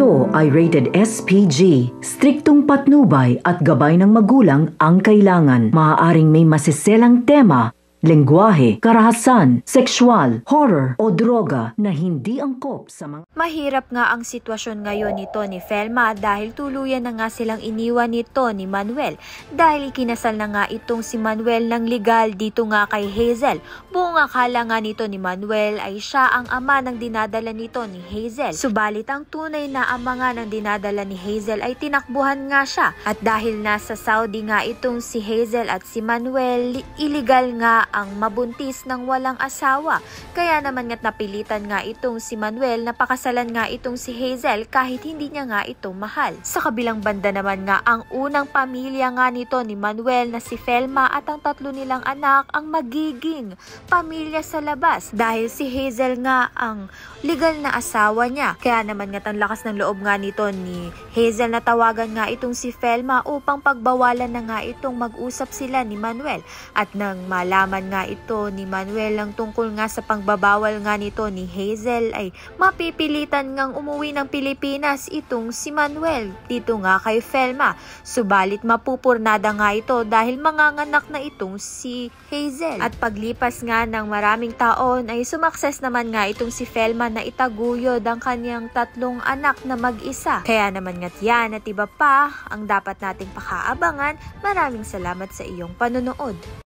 Ito ay rated SPG. Striktong patnubay at gabay ng magulang ang kailangan. Maaaring may masiselang tema, lengguwahe, karahasan, sexual, horror o droga na hindi angkop sa mga... Mahirap nga ang sitwasyon ngayon nito ni Felma dahil tuluyan na nga silang iniwan nito ni Manuel dahil ikinasal na nga itong si Manuel ng legal dito nga kay Hazel. Buong akala nga nito ni Manuel ay siya ang ama ng dinadala nito ni Hazel. Subalit ang tunay na ama nga ng dinadala ni Hazel ay tinakbuhan nga siya. At dahil nasa Saudi nga itong si Hazel at si Manuel, illegal nga ang mabuntis ng walang asawa. Kaya naman nga't napilitan nga itong si Manuel na pakasalan nga itong si Hazel kahit hindi niya nga ito mahal. Sa kabilang banda naman nga ang unang pamilya nga nito ni Manuel na si Felma at ang tatlo nilang anak ang magiging pamilya sa labas dahil si Hazel nga ang legal na asawa niya. Kaya naman nga't ang lakas ng loob nga nito ni Hazel na tawagan nga itong si Felma upang pagbawalan na nga itong mag-usap sila ni Manuel. At nang malaman nga ito ni Manuel ang tungkol nga sa pangbabawal nga nito ni Hazel ay mapipilitan ngang umuwi ng Pilipinas itong si Manuel dito nga kay Felma. Subalit mapupurnada nga ito dahil manganganak na itong si Hazel. At paglipas nga ng maraming taon ay sumakses naman nga itong si Felma na itaguyod ang kanyang tatlong anak na mag-isa. Kaya naman nga't yan at iba pa ang dapat nating pakaabangan. Maraming salamat sa iyong panonood.